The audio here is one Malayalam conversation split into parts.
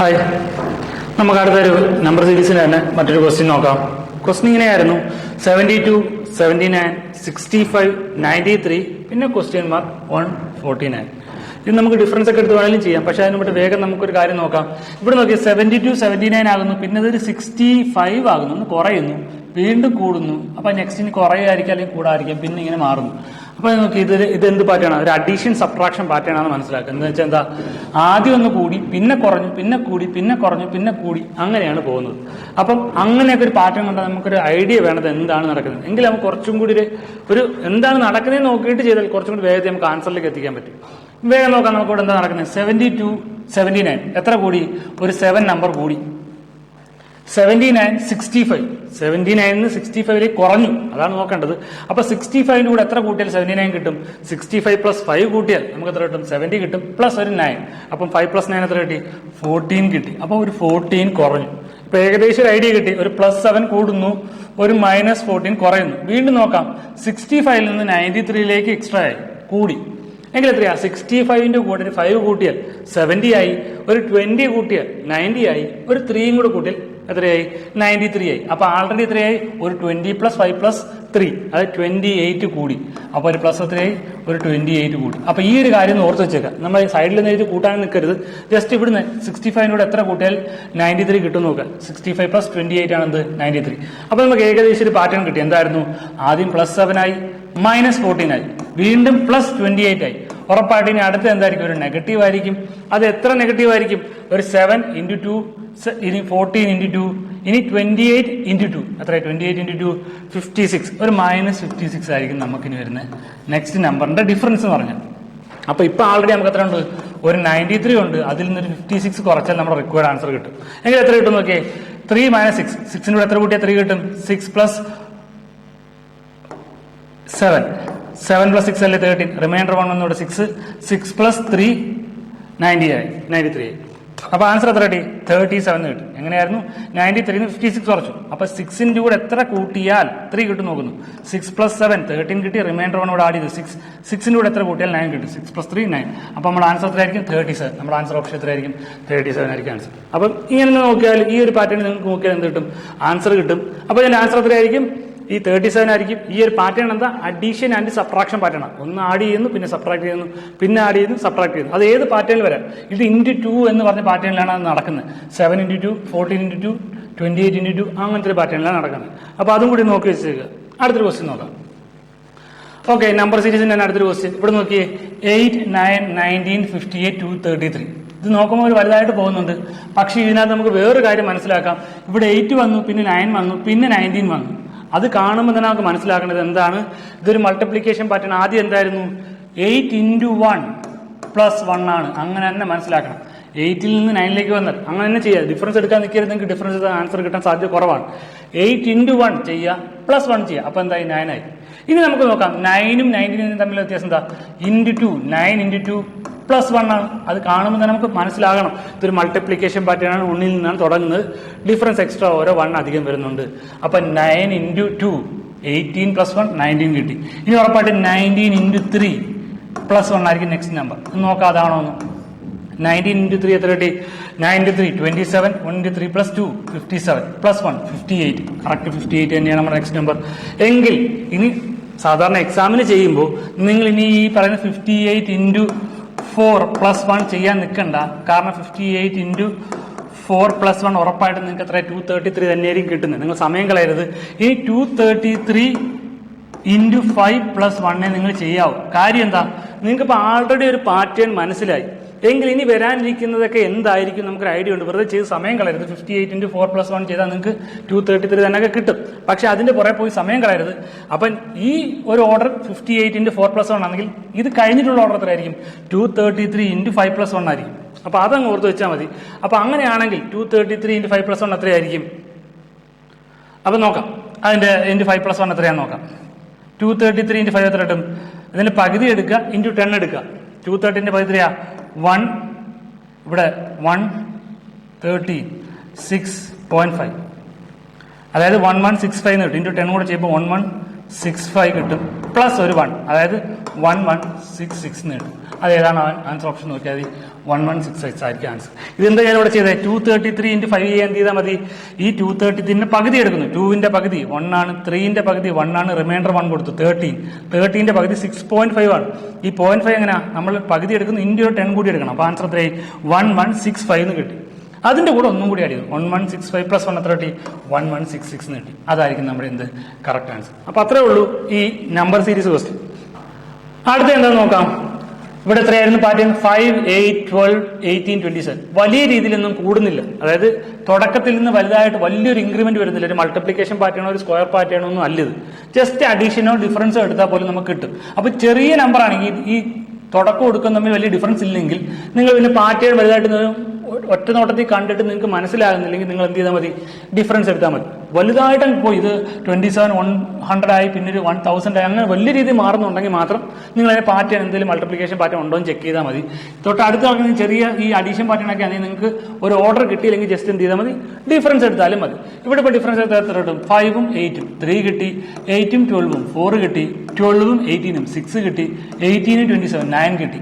ഹായ്, നമുക്ക് അടുത്തൊരു നമ്പർ സീരീസിന് തന്നെ മറ്റൊരു ക്വസ്റ്റ്യൻ നോക്കാം. ക്വസ്റ്റ്യൻ ഇങ്ങനെയായിരുന്നു: 72, 79, 65, 93, പിന്നെ ക്വസ്റ്റ്യൻ മാർക്ക് 149. ഇത് നമുക്ക് ഡിഫറൻസ് ഒക്കെ എടുത്ത് വേണമെങ്കിലും ചെയ്യാം. പക്ഷെ അതിന് മുമ്പ് വേഗം നമുക്കൊരു കാര്യം നോക്കാം. ഇവിടെ നോക്കിയാൽ 72, 79 ആകുന്നു, പിന്നെ ഇതൊരു 65 ആകുന്നു, ഒന്ന് കുറയുന്നു, വീണ്ടും കൂടുന്നു. അപ്പൊ നെക്സ്റ്റിന് കുറയായിരിക്കും അല്ലെങ്കിൽ കൂടായിരിക്കും, പിന്നെ ഇങ്ങനെ മാറുന്നു. അപ്പൊ നോക്കി ഇത് എന്ത് പാറ്റേൺ ആണ്? ഒരു അഡീഷൻ സബ്ട്രാക്ഷൻ പാറ്റേൺ ആണെന്ന് മനസ്സിലാക്കുക. എന്ന് വെച്ചാൽ എന്താ, ആദ്യം ഒന്ന് കൂടി, പിന്നെ കുറഞ്ഞു, പിന്നെ കൂടി, പിന്നെ കുറഞ്ഞു, പിന്നെ കൂടി, അങ്ങനെയാണ് പോകുന്നത്. അപ്പം അങ്ങനെയൊക്കെ ഒരു പാറ്റേൺ കണ്ടാൽ നമുക്കൊരു ഐഡിയ വേണത് എന്താണ് നടക്കുന്നത്. എങ്കിൽ നമുക്ക് കുറച്ചും കൂടി ഒരു എന്താണ് നടക്കുന്നത് നോക്കിയിട്ട് ചെയ്താൽ കുറച്ചും കൂടി വേഗത്തിൽ നമുക്ക് ആൻസറിലേക്ക് എത്തിക്കാൻ പറ്റും. വേഗം നോക്കാം നമുക്ക് ഇവിടെ എന്താ നടക്കുന്നത്. 72, 79 എത്ര കൂടി? ഒരു 7 നമ്പർ കൂടി. 79, 65. 79 65 കുറഞ്ഞു, അതാണ് നോക്കേണ്ടത്. അപ്പൊ 65 കൂടെ എത്ര കൂട്ടിയാൽ 79 കിട്ടും? 65 പ്ലസ് 5 കൂട്ടിയാൽ നമുക്ക് എത്ര കിട്ടും? 70 കിട്ടും. പ്ലസ് ഒരു 9. അപ്പം 5 പ്ലസ് 9 എത്ര കിട്ടി? 14 കിട്ടി. അപ്പൊ ഒരു 14 കുറഞ്ഞു. ഇപ്പൊ ഏകദേശം ഒരു ഐഡിയ കിട്ടി. ഒരു പ്ലസ് 7 കൂടുന്നു, ഒരു മൈനസ് 14 കുറയുന്നു. വീണ്ടും നോക്കാം. 65 നിന്ന് 93 എക്സ്ട്രാ ആയി, കൂടി. എങ്കിൽ എത്രയാ? 65ന്റെ കൂടെ 5 കൂട്ടിയാൽ 70 ആയി, ഒരു 20 കൂട്ടിയാൽ 90 ആയി, ഒരു 3 കൂടെ കൂട്ടിയാൽ എത്രയായി? 93 ആയി. അപ്പൊ ആൾറെഡി എത്രയായി? ഒരു 20 പ്ലസ് 5 പ്ലസ് 3, അത് 28 കൂടി. അപ്പൊ ഒരു പ്ലസ് എത്രയായി? ഒരു 28 കൂടി. അപ്പൊ ഈ ഒരു കാര്യം ഓർത്ത് വെച്ചേക്കാം. നമ്മൾ സൈഡിൽ നിന്ന് എഴുതി കൂട്ടാൻ നിൽക്കരുത്. ജസ്റ്റ് ഇവിടുന്ന് 65 എത്ര കൂട്ടിയാൽ 93 കിട്ടും നോക്കുക. 65 പ്ലസ് 28 ആണ് എന്ത്? 93. അപ്പൊ നമുക്ക് ഏകദേശം ഒരു പാറ്റേൺ കിട്ടി. എന്തായിരുന്നു? ആദ്യം പ്ലസ് 7 ആയി, മൈനസ് 14 ആയി, വീണ്ടും പ്ലസ് 28 ആയി. ഉറപ്പായിട്ട് ഇനി അടുത്ത് എന്തായിരിക്കും? ഒരു നെഗറ്റീവ് ആയിരിക്കും. അത് എത്ര നെഗറ്റീവ് ആയിരിക്കും? ഒരു 7 ഇൻറ്റു 2, ഇനി 14 ഇൻറ്റു 2, ഇനി 28 ഇൻറ്റു 2. എത്ര? 28 ഇൻറ്റു 2 56. ഒരു മൈനസ് 56 ആയിരിക്കും നമുക്കിനി വരുന്നത് നെക്സ്റ്റ് നമ്പറിന്റെ ഡിഫറൻസ് എന്ന് പറഞ്ഞാൽ. അപ്പൊ ഇപ്പൊ ആൾറെഡി നമുക്ക് എത്ര ഉണ്ട്? ഒരു 93 ഉണ്ട്. അതിൽ നിന്നൊരു 56 കുറച്ചാൽ നമ്മുടെ റിക്വയർഡ് ആൻസർ കിട്ടും. എങ്കിൽ എത്ര കിട്ടും നോക്കിയേ? 3 മൈനസ് 6. 6ന്റെ കൂടെ എത്ര കൂട്ടിയാൽ 3 കിട്ടും? 6 പ്ലസ് 7. 7 പ്ലസ് 6 അല്ലേ 13. റിമൈൻഡർ 1 വന്നോട് 6. 6 പ്ലസ് 3 93 ആയി. അപ്പൊ ആൻസർ എത്ര കിട്ടി? 37 കിട്ടും. എങ്ങനെയായിരുന്നു? 93 56 കുറച്ചു. അപ്പൊ 6ന്റെ കൂടെ എത്ര കൂട്ടിയാൽ 3 കിട്ടും നോക്കുന്നു. 6 പ്ലസ് 7 13 കിട്ടി. റിമൈൻഡർ 1 കൂടെ ആഡ് ചെയ്തു 6. 6ന്റെ കൂടെ എത്ര കൂട്ടിയാൽ 9 കിട്ടും. 6 പ്ലസ് 3 9. അപ്പൊ നമ്മുടെ ആൻസർ എത്രയായിരിക്കും? 37. നമ്മുടെ ആൻസർ ഓപ്ഷൻ എത്രയായിരിക്കും? 37 ആയിരിക്കും ആൻസർ. അപ്പം ഇങ്ങനെ നോക്കിയാൽ ഈ ഒരു പാറ്റേൺ നിങ്ങൾക്ക് നോക്കിയാൽ എന്ത് കിട്ടും? ആൻസർ കിട്ടും. അപ്പൊ ഇതിന്റെ ആൻസർ എത്രയായിരിക്കും? ഈ 37 ആയിരിക്കും. ഈ ഒരു പാറ്റേൺ എന്താ? അഡീഷൻ ആൻഡ് സബ്ട്രാക്ഷൻ പാറ്റേൺ ആണ്. ഒന്ന് ആഡ് ചെയ്യുന്നു, പിന്നെ സബ്ട്രാക്ട് ചെയ്യുന്നു, പിന്നെ ആഡ് ചെയ്യുന്നു, സബ്ട്രാക്ട് ചെയ്യുന്നു. അത് ഏത് പാറ്റേണിൽ വരാം. ഇത് ഇൻറ്റു 2 എന്ന് പറഞ്ഞ പാറ്റേണിലാണ് അത് നടക്കുന്നത്. 7 ഇൻറ്റു 2, 14 ഇൻറ്റു 2, 28 ഇൻറ്റു 2, അങ്ങനത്തെ ഒരു പാറ്റേണിലാണ് നടക്കുന്നത്. അപ്പൊ അതും കൂടി നോക്കി വെച്ചേക്കുക. അടുത്തൊരു ക്വസ്റ്റ്യൻ നോക്കാം. ഓക്കെ, നമ്പർ സീരീസിന്റെ തന്നെ അടുത്തൊരു ക്വസ്റ്റ്യൻ. ഇവിടെ നോക്കിയേ. 8, 9, 19, 58, 233. ഇത് നോക്കുമ്പോൾ ഒരു വലുതായിട്ട് പോകുന്നുണ്ട്. പക്ഷെ ഇതിനകത്ത് നമുക്ക് വേറൊരു കാര്യം മനസ്സിലാക്കാം. ഇവിടെ 8 വന്നു, പിന്നെ 9 വന്നു, പിന്നെ 19 വന്നു. അത് കാണുമ്പോൾ തന്നെ നമുക്ക് മനസ്സിലാക്കേണ്ടത് എന്താണ്? ഇതൊരു മൾട്ടിപ്ലിക്കേഷൻ പാറ്റേൺ. ആദ്യം എന്തായിരുന്നു? 8 ഇൻറ്റു 1 പ്ലസ് 1 ആണ്. അങ്ങനെ തന്നെ മനസ്സിലാക്കണം. 8ൽ നിന്ന് 9ലേക്ക് വന്നാൽ അങ്ങനെ തന്നെ ചെയ്യുക. ഡിഫറൻസ് എടുക്കാൻ നിൽക്കരുതെങ്കിൽ ഡിഫറൻസ് ആൻസർ കിട്ടാൻ സാധ്യത കുറവാണ്. 8 ഇൻറ്റു 1 ചെയ്യുക, പ്ലസ് 1 ചെയ്യുക. അപ്പൊ എന്തായി? 9 ആയി. ഇനി നമുക്ക് നോക്കാം. 9ഉം 19ഉം തമ്മിലുള്ള വ്യത്യാസം എന്താ? ഇൻറ്റു 2. 9 ഇൻറ്റു 2 പ്ലസ് 1 ആണ്. അത് കാണുമ്പോൾ തന്നെ നമുക്ക് മനസ്സിലാകണം ഇതൊരു മൾട്ടിപ്ലിക്കേഷൻ പാറ്റേൺ ആണ്. 1ൽ നിന്നാണ് തുടങ്ങുന്നത്. ഡിഫറൻസ് എക്സ്ട്രാ ഓരോ 1 അധികം വരുന്നുണ്ട്. അപ്പൊ 9 ഇൻറ്റു 2 18 പ്ലസ് 1 19 കിട്ടി. ഇനി ഉറപ്പായിട്ട് 19 ഇൻറ്റു 3 പ്ലസ് 1 ആയിരിക്കും നെക്സ്റ്റ് നമ്പർ. നോക്കാം അതാണോ എന്ന്. 19 ഇൻറ്റു 3 എത്ര കിട്ടി? 9 into 3 27. 1 into 3 plus 2 57 plus 1 58. Correct 58 തന്നെയാണ് നമ്മുടെ നെക്സ്റ്റ് നമ്പർ. എങ്കിൽ ഇനി സാധാരണ എക്സാമിന് ചെയ്യുമ്പോൾ നിങ്ങൾ ഇനി ഈ പറയുന്ന 58 ഇൻറ്റു 4 പ്ലസ് 1 ചെയ്യാൻ നിൽക്കണ്ട. കാരണം 58 ഇൻറ്റു 4 പ്ലസ് 1 ഉറപ്പായിട്ട് നിങ്ങൾക്ക് എത്ര? 233 തന്നെയായിരിക്കും കിട്ടുന്നത്. നിങ്ങൾ സമയം കളയരുത്. ഈ 233 ഇൻറ്റു 5 പ്ലസ് 1 നിങ്ങൾ ചെയ്യാവൂ. കാര്യം എന്താ? നിങ്ങൾക്ക് ഇപ്പൊ ആൾറെഡി ഒരു പാറ്റേൺ മനസ്സിലായി. എങ്കിൽ ഇനി വരാനിരിക്കുന്നതൊക്കെ എന്തായിരിക്കും നമുക്കൊരു ഐഡിയ ഉണ്ട്. വെറുതെ ചെയ്ത് സമയം കളയരുത്. 58 ഇൻറ്റു 4 പ്ലസ് 1 ചെയ്താൽ നിങ്ങൾക്ക് 233 തന്നെ കിട്ടും. പക്ഷെ അതിന്റെ പുറകെ പോയി സമയം കളയരുത്. അപ്പം ഈ ഒരു ഓർഡർ 58 ഇൻറ്റു 4 പ്ലസ് 1 ആണെങ്കിൽ ഇത് കഴിഞ്ഞിട്ടുള്ള ഓർഡർ എത്രയായിരിക്കും? 233 ഇൻറ്റു 5 പ്ലസ് 1 ആയിരിക്കും. അപ്പൊ അതങ്ങ് ഓർത്ത് വെച്ചാൽ മതി. അപ്പൊ അങ്ങനെയാണെങ്കിൽ 233 ഇൻറ്റു 5 പ്ലസ് 1 എത്രയായിരിക്കും? അപ്പൊ നോക്കാം. അതിന്റെ ഇൻറ്റു 5 പ്ലസ് 1 എത്രയാന്ന് നോക്കാം. 233 ഇൻറ്റു 5 എത്ര കിട്ടും? ഇതിന്റെ പകുതി എടുക്കുക, ഇൻറ്റു 10 എടുക്കുക. 230ന്റെ പകുതി എത്രയാ? 1. ഇവിടെ 1 30 6.5. അതായത് 1165 കിട്ടും. ഇൻറ്റു 10 കൂടെ ചെയ്യുമ്പോൾ 11 65 കിട്ടും, പ്ലസ് ഒരു 1, അതായത് 1166 എന്ന് കിട്ടും. അത് ഏതാണ് ആൻസർ ഓപ്ഷൻ നോക്കിയാൽ മതി, 1166 ആയിരിക്കും ആൻസർ. ഇതെന്താ ഞാൻ ഇവിടെ ചെയ്തത്, 233 × 5 എന്ത് ചെയ്താൽ മതി, ഈ 233 പകുതി എടുക്കുന്നു, 2ന്റെ പകുതി 1 ആണ്, 3ന്റെ പകുതി 1 ആണ്, റിമൈൻഡർ 1 കൊടുത്തു, 13ന്റെ പകുതി 6.5 ആണ്. ഈ 0.5 എങ്ങനെയാ, നമ്മൾ പകുതി എടുക്കുന്നു, ഇൻറ്റു 10 കൂടി എടുക്കണം. അപ്പൊ ആൻസർ എത്രയായി, 1165 എന്ന് കിട്ടി. അതിന്റെ കൂടെ ഒന്നും കൂടി അടിക്കും, 1165 + 1 എത്ര കിട്ടി, 1166 എന്ന് കിട്ടി. അതായിരിക്കും നമ്മുടെ എന്ത് കറക്റ്റ് ആൻസർ. അപ്പൊ അത്രേ ഉള്ളൂ ഈ നമ്പർ സീരീസ് ക്വസ്റ്റ്യൻ. അടുത്ത എന്താന്ന് നോക്കാം. ഇവിടെ എത്രയായിരുന്നു പാറ്റേൺ, 5, 8, 12, 18, 27. വലിയ രീതിയിലൊന്നും കൂടുന്നില്ല, അതായത് തുടക്കത്തിൽ നിന്ന് വലുതായിട്ട് വലിയൊരു ഇൻക്രിമെന്റ് വരുന്നില്ല. ഒരു മൾട്ടിപ്ലിക്കേഷൻ പാറ്റേണോ ഒരു സ്ക്വയർ പാറ്റേണോ ഒന്നും അല്ല ഇത്. ജസ്റ്റ് അഡീഷനോ ഡിഫറൻസോ എടുത്താൽ പോലും നമുക്ക് കിട്ടും. അപ്പൊ ചെറിയ നമ്പർ ആണെങ്കിൽ ഈ തുടക്കം കൊടുക്കുന്ന തമ്മിൽ വലിയ ഡിഫറൻസ് ഇല്ലെങ്കിൽ നിങ്ങൾ പിന്നെ പാറ്റേൺ വലുതായിട്ട് ഒറ്റ നോട്ടത്തിൽ കണ്ടിട്ട് നിങ്ങൾക്ക് മനസ്സിലാകുന്നില്ലെങ്കിൽ നിങ്ങൾ എന്ത് ചെയ്താൽ മതി, ഡിഫറൻസ് എടുത്താൽ മതി. വലുതായിട്ട് പോയി ഇത് 27 100 ആയി, പിന്നെ ഒരു 1000 ആയി, അങ്ങനെ വലിയ രീതിയിൽ മാറുന്നുണ്ടെങ്കിൽ മാത്രം നിങ്ങൾ അതിന്റെ പാറ്റേൺ എന്തെങ്കിലും മൾട്ടിപ്ലിക്കേഷൻ പാറ്റേൺ ഉണ്ടോ എന്ന് ചെക്ക് ചെയ്താൽ മതി. തൊട്ടടുത്ത് നടക്കുന്ന ചെറിയ ഈ അഡീഷൻ പാറ്റേൺ ഒക്കെ ആണെങ്കിൽ നിങ്ങൾക്ക് ഒരു ഓർഡർ കിട്ടിയില്ലെങ്കിൽ ജസ്റ്റ് എന്ത് ചെയ്താൽ മതി, ഡിഫറൻസ് എടുത്താലും മതി. ഇവിടെ ഇപ്പോൾ ഡിഫറൻസ് എടുത്താൽ എത്ര കിട്ടും, 5ഉം 8ഉം 3 കിട്ടി, 8ഉം 12ഉം 4 കിട്ടി, 12ഉം 18ഉം 6 കിട്ടി, 18ഉം 27 9 കിട്ടി,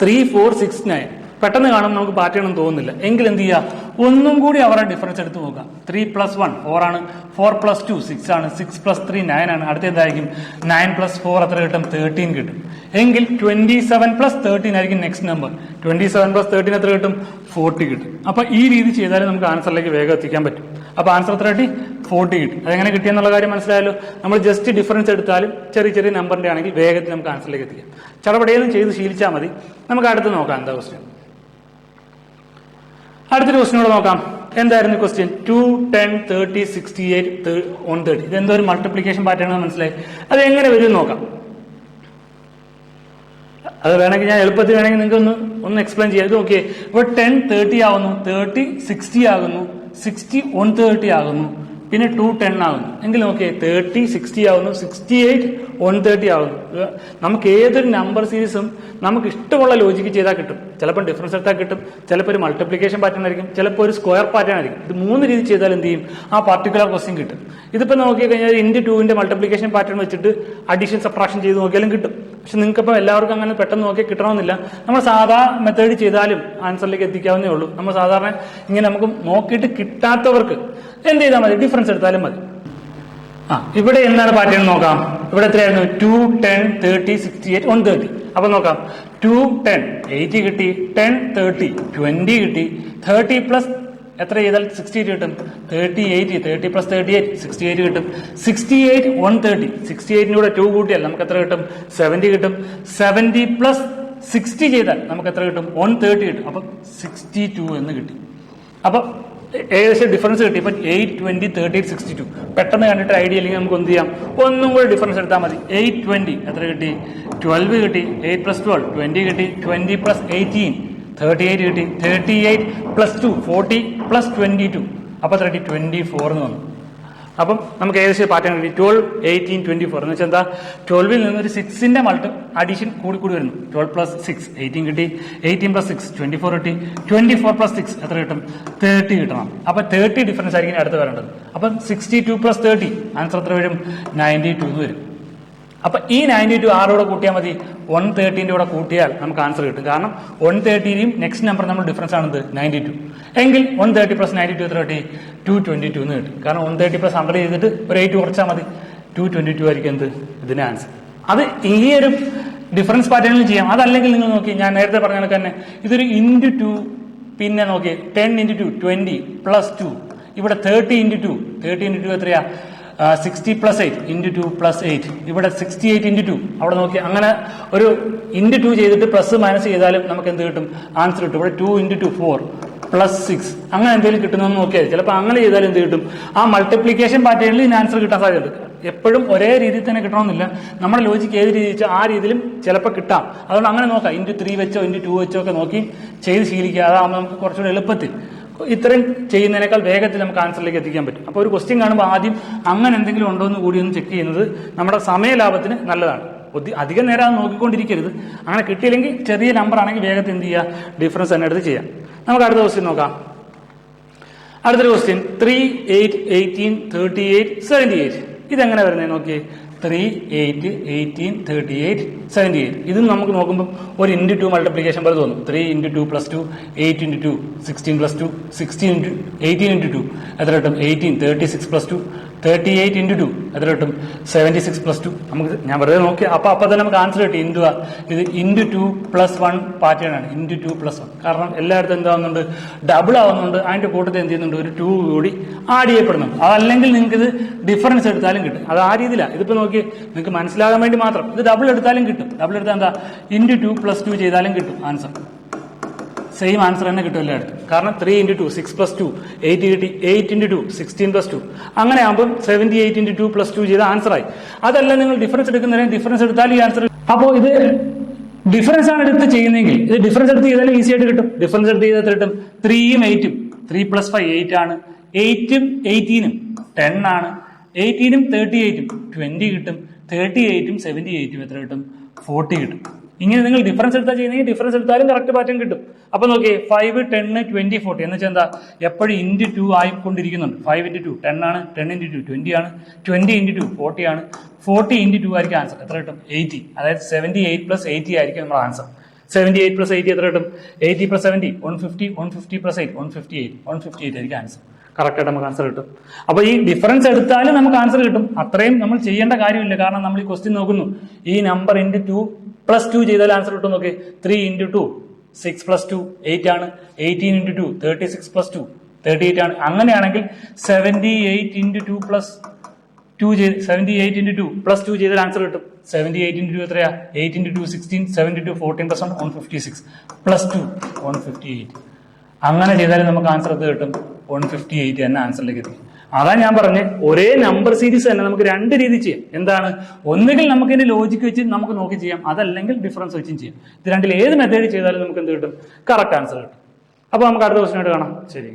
3 4 6 9. പെട്ടെന്ന് കാണുമ്പോൾ നമുക്ക് പാറ്റേൺ ഒന്നും തോന്നുന്നില്ല. എങ്കിൽ എന്ത് ചെയ്യുക, ഒന്നും കൂടി അവരുടെ ഡിഫറൻസ് എടുത്ത് നോക്കാം. 3 + 1 4 ആണ്, 4 + 2 6 ആണ്, 6 + 3 9 ആണ്. അടുത്ത എന്തായിരിക്കും, 9 + 4 എത്ര കിട്ടും, 13 കിട്ടും. എങ്കിൽ 27 + 13 ആയിരിക്കും നെക്സ്റ്റ് നമ്പർ. 27 + 13 എത്ര കിട്ടും, 40 കിട്ടും. അപ്പൊ ഈ രീതി ചെയ്താലും നമുക്ക് ആൻസറിലേക്ക് വേഗം എത്തിക്കാൻ പറ്റും. അപ്പൊ ആൻസർ എത്ര കിട്ടി, 40 കിട്ടി. അതെങ്ങനെ കിട്ടിയെന്നുള്ള കാര്യം മനസ്സിലായല്ലോ. നമ്മൾ ജസ്റ്റ് ഡിഫറൻസ് എടുത്താലും ചെറിയ ചെറിയ നമ്പറിന്റെ ആണെങ്കിൽ വേഗത്തിൽ നമുക്ക് ആൻസറിലേക്ക് എത്തിക്കാം. ചടപടയൊന്നും ചെയ്ത് ശീലിച്ചാൽ മതി. നമുക്ക് അടുത്ത് നോക്കാം എന്താ ക്വസ്റ്റ്യൻ. അടുത്തൊരു ക്വസ്റ്റ്യൻ കൂടെ നോക്കാം. എന്തായിരുന്നു ക്വസ്റ്റ്യൻ, 2 10 30 68 130. ഇതെന്തോ ഒരു മൾട്ടിപ്ലിക്കേഷൻ പാറ്റേൺ മനസ്സിലായി. അത് എങ്ങനെ വരും നോക്കാം. അത് വേണമെങ്കിൽ ഞാൻ എളുപ്പത്തിൽ വേണമെങ്കിൽ നിങ്ങൾക്ക് ഒന്ന് എക്സ്പ്ലെയിൻ ചെയ്യാം. ഇത് നോക്കിയേ, ഇപ്പോൾ 10 30 ആകുന്നു, 30 60 ആകുന്നു, 60 130 ആകുന്നു, പിന്നെ 2 10 ആകുന്നു. എങ്കിൽ നോക്കിയേ, 30 60 ആകുന്നു, 68 130 ആകുന്നു. നമുക്ക് ഏതൊരു നമ്പർ സീരീസും നമുക്ക് ഇഷ്ടമുള്ള ലോജിക്ക് ചെയ്താൽ കിട്ടും. ചിലപ്പോൾ ഡിഫറൻസ് എടുത്താൽ കിട്ടും, ചിലപ്പോൾ ഒരു മൾട്ടിപ്ലിക്കേഷൻ പാറ്റേൺ ആയിരിക്കും, ചിലപ്പോൾ ഒരു സ്ക്വയർ പാറ്റേൺ ആയിരിക്കും. ഇത് 3 രീതി ചെയ്താൽ എന്ത് ചെയ്യും, ആ പർട്ടിക്കുലർ ക്വസ്റ്റ്യൻ കിട്ടും. ഇതിപ്പോൾ നോക്കിക്കഴിഞ്ഞാൽ × 2ന്റെ മൾട്ടിപ്ലിക്കേഷൻ പാറ്റേൺ വെച്ചിട്ട് അഡീഷൻ സബ്ട്രാക്ഷൻ ചെയ്ത് നോക്കിയാലും കിട്ടും. പക്ഷെ നിങ്ങൾക്കിപ്പോൾ എല്ലാവർക്കും അങ്ങനെ പെട്ടെന്ന് നോക്കിയാൽ കിട്ടണമെന്നില്ല. നമ്മൾ സാധാ മെത്തേഡ് ചെയ്താലും ആൻസറിലേക്ക് എത്തിക്കാവുന്നേ ഉള്ളൂ. നമ്മൾ സാധാരണ ഇങ്ങനെ നമുക്ക് നോക്കിയിട്ട് കിട്ടാത്തവർക്ക് എന്ത് ചെയ്താൽ മതി, ഡിഫറൻസ് എടുത്താലും മതി. ഇവിടെ എന്താണ് പാറ്റേൺ നോക്കാം. ഇവിടെ എത്രയായിരുന്നു, 2 10 30 68 130. അപ്പൊ നോക്കാം, 2 10 80 കിട്ടി, 10 30 20 കിട്ടി, 30 പ്ലസ് എത്ര ചെയ്താൽ 68 കിട്ടും, 38 30 + 38 68 കിട്ടും, 68 130 68ന്റെ കൂടെ 2 കൂട്ടിയാൽ നമുക്ക് എത്ര കിട്ടും, 70 കിട്ടും, 70 + 60 ചെയ്താൽ നമുക്ക് എത്ര കിട്ടും, 130 കിട്ടും. അപ്പൊ 62 എന്ന് കിട്ടി. അപ്പൊ ഏകദേശം ഡിഫറൻസ് കിട്ടി. ഇപ്പൊ 8 20 30 62. പെട്ടെന്ന് കണ്ടിട്ട് ഐഡിയ അല്ലെങ്കിൽ നമുക്ക് എന്ത് ചെയ്യാം, ഒന്നും കൂടി ഡിഫറൻസ് എടുത്താൽ മതി. 8 20 എത്ര കിട്ടി, 12 കിട്ടി, 8 + 12 20 കിട്ടി, 20 + 18 38 കിട്ടി, 38 + 2 40 + 22. അപ്പൊ എത്ര കിട്ടി, 24 എന്ന് വന്നു. അപ്പം നമുക്ക് ഏകദേശം പാറ്റേൺ കിട്ടി, 12 18 24 എന്ന് വെച്ചാൽ എന്താ, 12ൽ നിന്ന് ഒരു 6ന്റെ അഡീഷൻ കൂടി വരുന്നു. 12 + 6 18 കിട്ടി, 18 + 6 24 കിട്ടി, 24 + 6 എത്ര കിട്ടും, 30 കിട്ടണം. അപ്പൊ 30 ഡിഫറൻസ് ആയിരിക്കും അടുത്ത് വരേണ്ടത്. അപ്പം 62 + 30 ആൻസർ എത്ര വരും, 92 എന്ന് വരും. അപ്പൊ ഈ 92 ആരോടെ കൂട്ടിയാൽ മതി, 130ന്റെ കൂടെ കൂട്ടിയാൽ നമുക്ക് ആൻസർ കിട്ടും. കാരണം 130യും നെക്സ്റ്റ് നമ്പർ നമ്മൾ ഡിഫറൻസ് ആണെന്ത്, 92. എങ്കിൽ 130 + 92 എത്ര കിട്ടി, 222 എന്ന് കിട്ടി. കാരണം 130 + 100 ചെയ്തിട്ട് ഒരു 8 കുറച്ചാൽ മതി, 222 ആയിരിക്കും എന്ത്, ഇതിന്റെ ആൻസർ. അത് ഈ ഒരു ഡിഫറൻസ് പാറ്റേണിൽ ചെയ്യാം. അതല്ലെങ്കിൽ നിങ്ങൾ നോക്കി, ഞാൻ നേരത്തെ പറഞ്ഞ കണക്ക് തന്നെ ഇതൊരു × 2, പിന്നെ നോക്കി 10 × 2 20 + 2, ഇവിടെ 30 × 2 30 × 2 എത്രയാ, 60 + 8 × 2 + 8, ഇവിടെ 68 × 2. അവിടെ നോക്കി അങ്ങനെ ഒരു × 2 ചെയ്തിട്ട് പ്ലസ് മൈനസ് ചെയ്താലും നമുക്ക് എന്ത് കിട്ടും, ആൻസർ കിട്ടും. ഇവിടെ 2 × 2 4 + 6 അങ്ങനെ എന്തെങ്കിലും കിട്ടുന്നതെന്ന് നോക്കിയാൽ ചിലപ്പോൾ അങ്ങനെ ചെയ്താലും എന്ത് കിട്ടും, ആ മൾട്ടിപ്ലിക്കേഷൻ പാറ്റേണിൽ ഇതിന് ആൻസർ കിട്ടാൻ സാധ്യതയുണ്ട്. എപ്പോഴും ഒരേ രീതിയിൽ തന്നെ കിട്ടണമെന്നില്ല. നമ്മുടെ ലോജിക്ക് ഏത് രീതി വെച്ചാൽ ആ രീതിയിലും ചിലപ്പോൾ കിട്ടാം. അതുകൊണ്ട് അങ്ങനെ നോക്കാം, × 3 വെച്ചോ × 2 വെച്ചോ ഒക്കെ നോക്കി ചെയ്ത് ശീലിക്കുക. അതാകുമ്പോൾ നമുക്ക് കുറച്ചുകൂടി എളുപ്പത്തിൽ ഇത്രയും ചെയ്യുന്നതിനേക്കാൾ വേഗത്തിൽ നമുക്ക് ആൻസറിലേക്ക് എത്തിക്കാൻ പറ്റും. അപ്പോൾ ഒരു ക്വസ്റ്റ്യൻ കാണുമ്പോൾ ആദ്യം അങ്ങനെ എന്തെങ്കിലും ഉണ്ടോ എന്ന് കൂടി ഒന്ന് ചെക്ക് ചെയ്യുന്നത് നമ്മുടെ സമയലാഭത്തിന് നല്ലതാണ്. അധികം നേരം അത് നോക്കിക്കൊണ്ടിരിക്കരുത്. അങ്ങനെ കിട്ടിയില്ലെങ്കിൽ ചെറിയ നമ്പർ ആണെങ്കിൽ വേഗത്തിൽ എന്ത് ചെയ്യുക, ഡിഫറൻസ് തന്നെ എടുത്ത് ചെയ്യാം. നമുക്ക് അടുത്ത ക്വസ്റ്റ്യൻ നോക്കാം. അടുത്തൊരു ക്വസ്റ്റ്യൻ, 3 8 18 38 78. ഇതെങ്ങനെ വരുന്നത് നോക്കിയേ, 3, 8, 18, 38, 78. ഇതും നമുക്ക് നോക്കുമ്പോൾ ഒരു ഇൻറ്റു 2 മൾട്ടിപ്ലിക്കേഷൻ പോലെ തോന്നും. 3 × 2 + 2, 8 × 2, 16 + 2, 18 × 2 എത്ര കിട്ടും? 18, 36 + 2, 38 × 2 എത്ര കിട്ടും? 76 + 2. നമുക്ക് ഞാൻ വെറുതെ നോക്കി അപ്പൊ തന്നെ നമുക്ക് ആൻസർ കിട്ടി. ഇൻറ്റു ഇത് ഇൻറ്റു 2 + 1 പാറ്റേൺ ആണ്. ഇൻറ്റു 2 + 1 കാരണം എല്ലായിടത്തും എന്താവുന്നുണ്ട്? ഡബിൾ ആവുന്നുണ്ട്. അതിന്റെ കൂട്ടത്തിൽ എന്ത് ചെയ്യുന്നുണ്ട്? ഒരു 2 കൂടി ആഡ് ചെയ്യപ്പെടുന്നുണ്ട്. അതല്ലെങ്കിൽ നിങ്ങൾക്ക് ഇത് ഡിഫറൻസ് എടുത്താലും കിട്ടും. അത് ആ രീതിയിലാണ്. ഇതിപ്പോ നോക്കി നിങ്ങൾക്ക് മനസ്സിലാകാൻ വേണ്ടി മാത്രം. ഇത് ഡബിൾ എടുത്താലും കിട്ടും. ഡബിൾ എടുത്താൽ എന്താ? ഇൻറ്റു 2 + 2 ചെയ്താലും കിട്ടും ആൻസർ. സെയിം ആൻസർ തന്നെ കിട്ടും എല്ലായിടത്തും. കാരണം 3 × 2 6 + 2 8 കിട്ടി. 8 × 2 16 + 2 അങ്ങനെ ആകുമ്പോൾ 78 × 2 + 2 ചെയ്ത ആൻസർ ആയി. അതല്ല നിങ്ങൾ ഡിഫറൻസ് എടുക്കുന്നതിന് ഡിഫറൻസ് എടുത്താൽ ഈ ആൻസർ. അപ്പോൾ ഇത് ഡിഫറൻസ് ആണ് എടുത്ത് ചെയ്യുന്നതെങ്കിൽ ഇത് ഡിഫറൻസ് എടുത്ത് ചെയ്താലും ഈസി ആയിട്ട് കിട്ടും. ഡിഫറൻസ് എടുത്ത് ചെയ്താൽ കിട്ടും 3 ഉം 8 ഉം 3 + 5 8 ആണ്. 8 ഉം 18 ഉം 10 ആണ്. 18 ഉം 38 ഉം 20 കിട്ടും. 38 ഉം 78 ഉം എത്ര കിട്ടും? 40 കിട്ടും. ഇങ്ങനെ നിങ്ങൾ ഡിഫറൻസ് എടുത്താൽ ചെയ്യുന്നെങ്കിൽ ഡിഫറൻസ് എടുത്താലും കറക്റ്റ് പാറ്റേൺ കിട്ടും. അപ്പൊ നോക്കിയേ 5, 10, 20, 40 എന്ന് വെച്ചാൽ എന്താ? എപ്പോഴും ഇൻറ്റു 2 ആയിക്കൊണ്ടിരിക്കുന്നുണ്ട്. 5 × 2 10 ആണ്. 10 × 2 20 ആണ്. 20 × 2 40 ആണ്. 40 × 2 ആയിരിക്കും ആൻസർ. എത്ര കിട്ടും? 80. അതായത് 78 + 80 ആയിരിക്കും നമ്മുടെ ആൻസർ. 78 + 80 എത്ര കിട്ടും? 80 + 70 150. 150 + 8 158. 158 ആയിരിക്കും ആൻസർ. കറക്റ്റ് ആയിട്ട് നമുക്ക് ആൻസർ കിട്ടും. അപ്പൊ ഈ ഡിഫറൻസ് എടുത്താലും നമുക്ക് ആൻസർ കിട്ടും. അത്രയും നമ്മൾ ചെയ്യേണ്ട കാര്യമില്ല. കാരണം നമ്മൾ ഈ ക്വസ്റ്റ്യൻ നോക്കുന്നു. ഈ നമ്പർ ഇൻറ്റു 2 + 2 ചെയ്താൽ ആൻസർ കിട്ടും. നോക്കി 3 × 2 6 + 2 8 ആണ്. 18 × 2 36 + 2 38 ആണ്. അങ്ങനെയാണെങ്കിൽ 78 × 2 + 2 78 × 2 + 2 ചെയ്താൽ ആൻസർ കിട്ടും. 78 × 2 എത്രയാ? 8 × 2 16 7 × 2 14 + 1 156 + 2 158. അങ്ങനെ ചെയ്താലും നമുക്ക് ആൻസർ എത്ര കിട്ടും? 158 തന്നെ ആൻസറിലേക്ക് എത്തി. അതാ ഞാൻ പറഞ്ഞ് ഒരേ നമ്പർ സീരീസ് തന്നെ നമുക്ക് രണ്ട് രീതി ചെയ്യാം. എന്താണ്? ഒന്നുകിൽ നമുക്ക് ഇതിന്റെ ലോജിക്ക് വെച്ച് നമുക്ക് നോക്കി ചെയ്യാം. അതല്ലെങ്കിൽ ഡിഫറൻസ് വെച്ചും ചെയ്യാം. ഇത് രണ്ടിൽ ഏത് മെത്തേഡ് ചെയ്താലും നമുക്ക് എന്ത് കിട്ടും? കറക്റ്റ് ആൻസർ കിട്ടും. അപ്പൊ നമുക്ക് അടുത്ത ക്വസ്റ്റ്യൻ ആയിട്ട് കാണാം. ശരി.